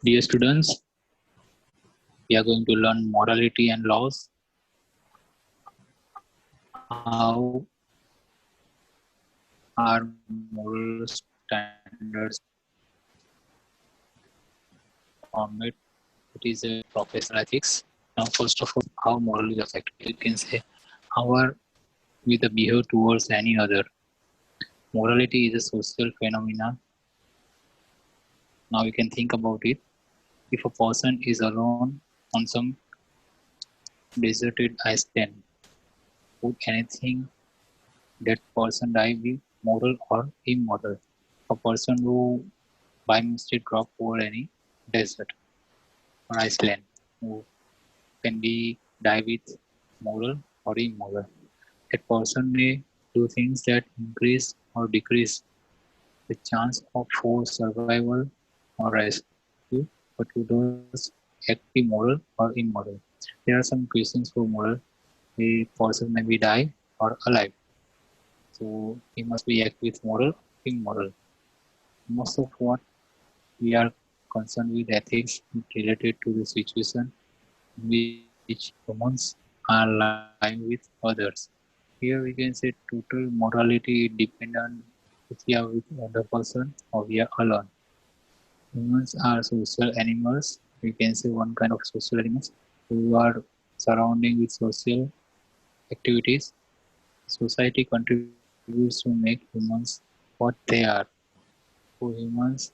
Dear students, we are going to learn morality and laws. How are moral standards formed? It is a professional ethics. Now, first of all, how moral is affected. You can say, how are we the behavior towards any other? Morality is a social phenomenon. Now you can think about it. If a person is alone on some deserted island, would anything that person die be moral or immoral? A person who by mistake drop over any desert or island who can be die with moral or immoral. That person may do things that increase or decrease the chance of for survival or rescue, but who does act be moral or immoral. There are some questions for moral. A person may be die or alive. So he must be act with moral or immoral. Most of what we are concerned with ethics related to the situation in which humans are lying with others. Here we can say total morality depends on if we are with other person or we are alone. Humans are social animals. We can say one kind of social animals who are surrounding with social activities. Society contributes to make humans what they are. For humans,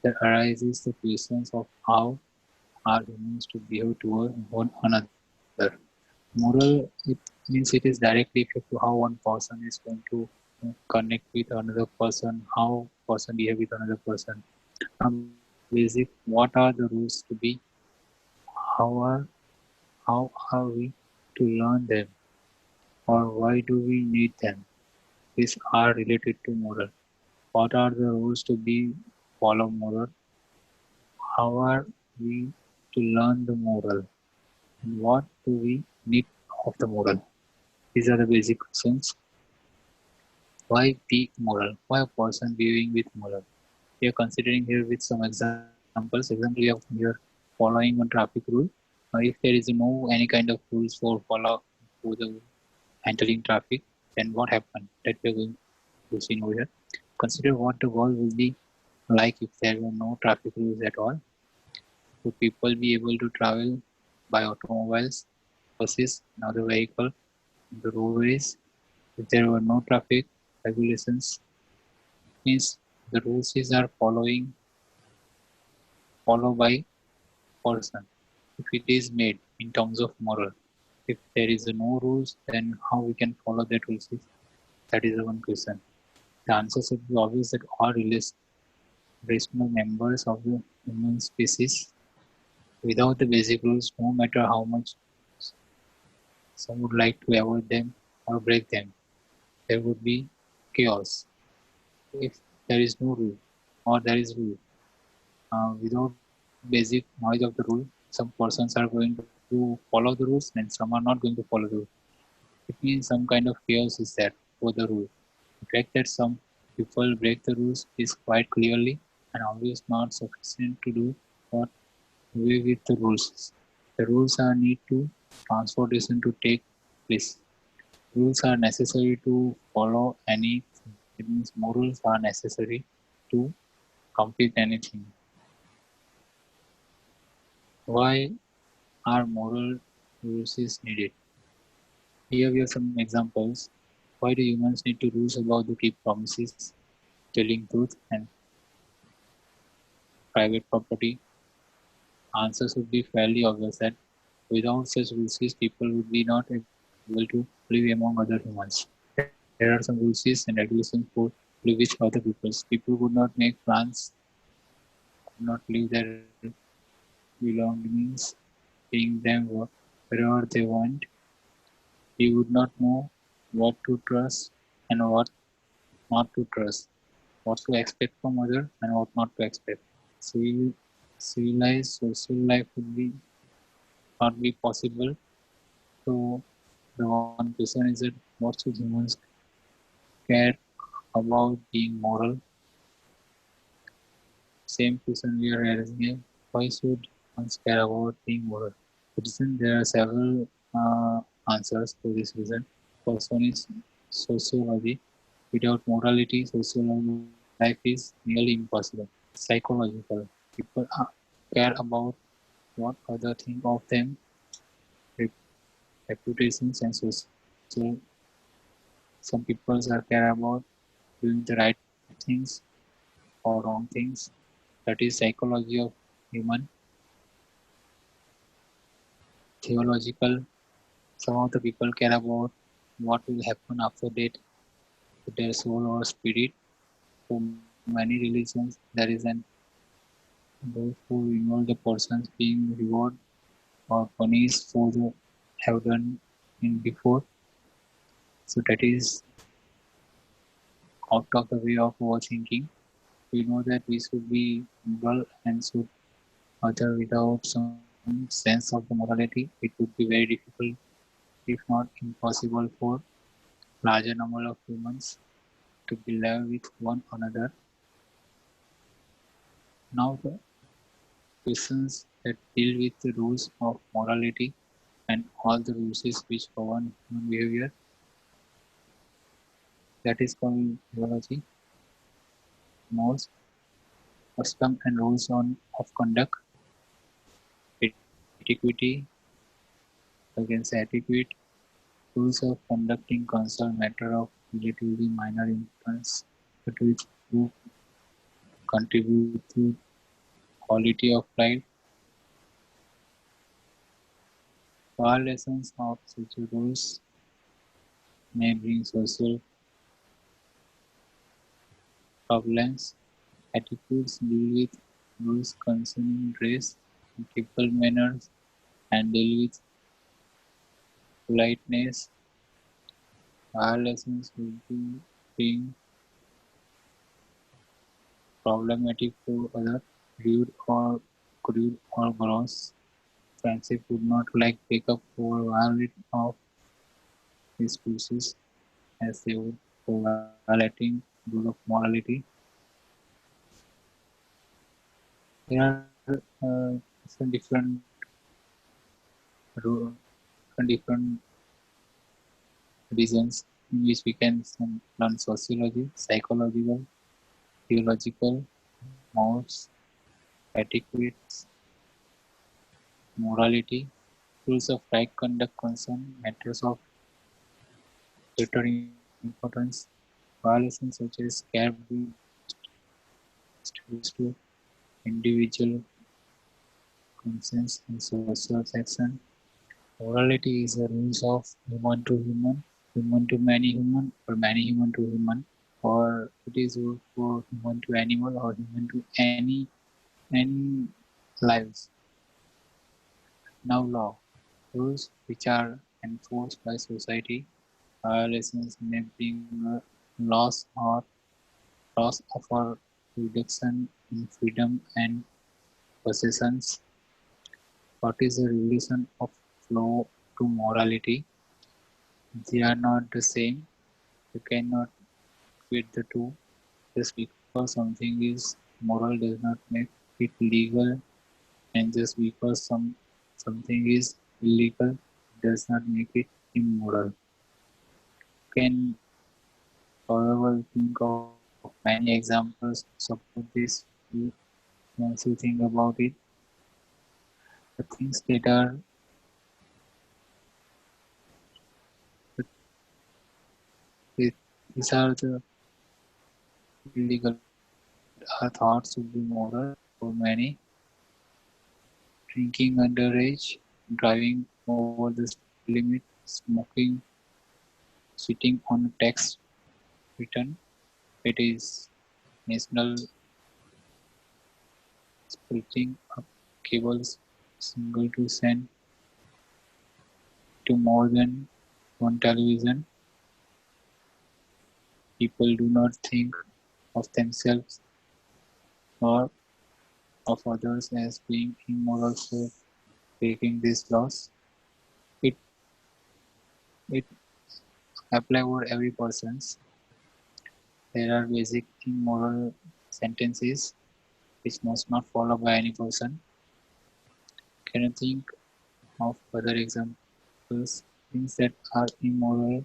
there arises the questions of how are humans to behave toward one another. Moral, it means it is directly effect to how one person is going to connect with another person, how person behave with another person. Basic, what are the rules to be? How are how are we to learn them, or why do we need them? These are related to moral. What are the rules to be follow moral? How are we to learn the moral? And what do we need of the moral? These are the basic questions. Why be moral? Why a person behaving with moral? We are considering here with some examples. Example, we have here following one traffic rule. If there is no any kind of rules for follow for the handling traffic, then what happened? That we are going to see over here. Consider what the world will be like if there were no traffic rules at all. Would people be able to travel by automobiles, buses, and other vehicle, the roadways? If there were no traffic regulations, means the rules is are followed by person. If it is made in terms of moral, if there is no rules, then how we can follow that rules? That is the one question. The answer should be obvious that all rational members of the human species, without the basic rules, no matter how much some would like to avoid them or break them, there would be chaos. If there is no rule or there is rule, without basic knowledge of the rule, some persons are going to follow the rules and some are not going to follow the rule. It means some kind of chaos is there for the rule. The fact that some people break the rules is quite clearly and always not sufficient to do what away with the rules. The rules are need to transportation to take place. Rules are necessary to follow anything. It means morals are necessary to complete anything. Why are moral rules is needed? Here we have some examples. Why do humans need to rules about to keep promises, telling truth, and private property? Answers would be fairly obvious that without such rules, people would be not able to live among other humans. There are some rules and regulations for live with other peoples. People would not make plans, could not leave their belongings, being them wherever they want. He would not know what to trust and what not to trust, what to expect from others and what not to expect. Civil, civilized social life would be not be possible. So the one question is that what should humans care about being moral? Same question we are raising here. Why should one care about being moral? The reason there are several answers to this reason. First one is sociology. Without morality, social life is nearly impossible. Psychological. People care about what others think of them, reputations, and social. Some people are care about doing the right things or wrong things. That is psychology of human. Theological. Some of the people care about what will happen after death to their soul or spirit. For many religions, there is an those who involve the persons being rewarded or punished for the have done in before. So that is out of the way of our thinking. We know that we should be moral and should other without some sense of the morality. It would be very difficult, if not impossible, for larger number of humans to be live with one another. Now the questions that deal with the rules of morality and all the rules which govern human behavior, that is called theology. Most custom and rules of conduct, etiquette against etiquette, rules of conducting concern matter of relatively minor importance, but which do contribute to quality of life. Violations of such rules may bring social problems. Etiquettes deal with rules concerning dress, table manners, and deal with politeness. Violations will be being problematic for other rude or gross. Friendship would not like pick up for violation of these rules as they would for violating rule of morality. There are different different reasons in which we can learn sociology, psychological, theological, morals, etiquette, morality, rules of right conduct concern matters of greater importance. Violations such as care to individual conscience and social action. Morality is the rules of human to human, human to many human, or many human to human, or it is for human to animal or human to any lives. Now law. Rules which are enforced by society. Violations may bring loss of or reduction in freedom and possessions. What is the relation of law to morality? They are not the same. You cannot equate the two. Just because something is moral does not make it legal, and just because something is illegal does not make it immoral. Can, however, think of many examples to support this view once you think about it. The things that are these are the illegal are thought to be moral for many. Drinking underage, driving over the limit, smoking, sitting on a tax return. It is national splitting up cables single to send to more than one television. People do not think of themselves or of others as being immoral for breaking these laws. It it apply over every person's. There are basic immoral sentences which must not follow by any person. Can you think of other examples? Things that are immoral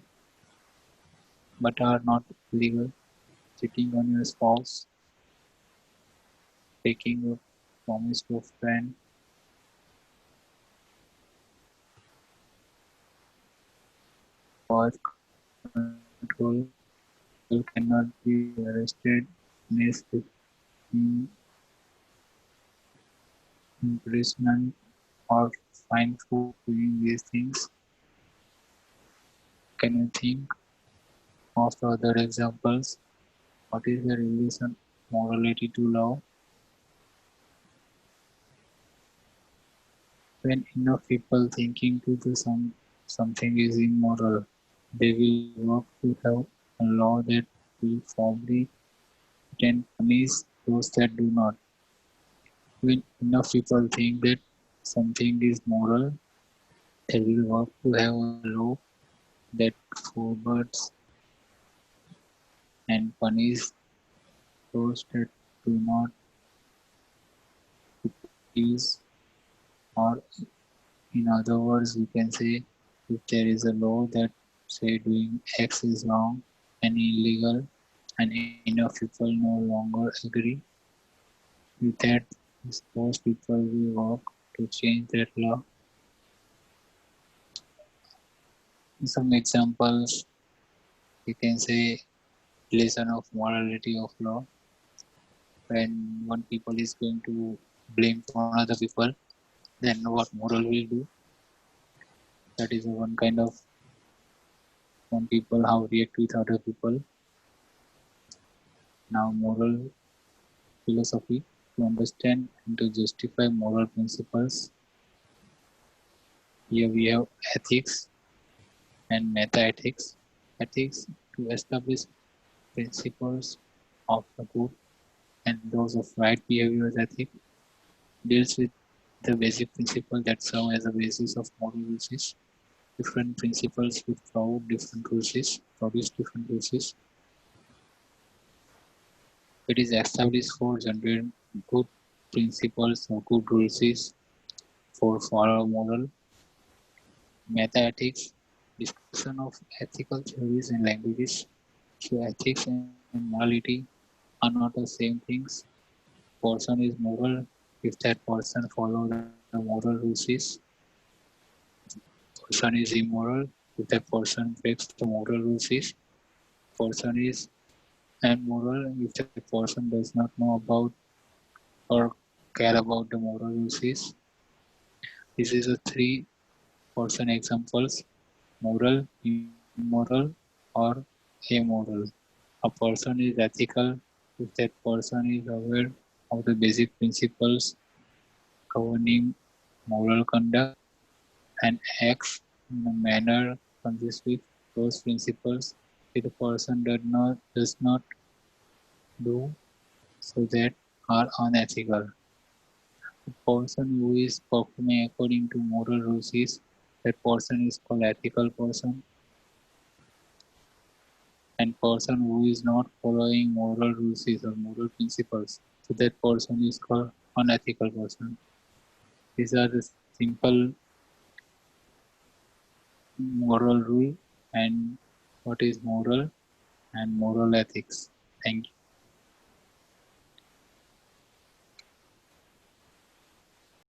but are not illegal. Cheating on your spouse, taking a promise to a friend, birth control. People cannot be arrested, missed, imprisonment, or fined for doing these things. Can you think of the other examples? What is the relation morality to law? When enough people thinking to do something is immoral, they will work to have a law that will formally and punish those that do not. When enough people think that something is moral, they will work to have a law that forbids and punish those that do not use, or in other words, we can say if there is a law that say doing X is wrong and illegal, and enough people no longer agree with that, those people will work to change that law. Some examples, we can say lesson of morality of law. When one people is going to blame for another people, then what moral will do? That is one kind of one people how react with other people. Now moral philosophy, to understand and to justify moral principles. Here we have ethics and meta-ethics. Ethics to establish principles of the good and those of right behavior. Ethics deals with the basic principle that serve as a basis of moral rules. Different principles which produce different rules. It is established for generating good principles or good rules for follow moral. Meta-ethics, discussion of ethical theories and languages. So ethics and morality are not the same things. Person is moral if that person follows the moral rules. Person is immoral if that person breaks the moral rules. Person is immoral if that person does not know about or care about the moral rules. This is the three person examples: moral, immoral, or amoral. A person is ethical if that person is aware of the basic principles governing moral conduct and acts in a manner consistent with those principles. If the person does not do so that are unethical. A person who is performing according to moral rules is that person is called ethical person, and person who is not following moral rules or moral principles, so that person is called unethical person. These are the simple moral rule and what is moral and moral ethics. Thank you.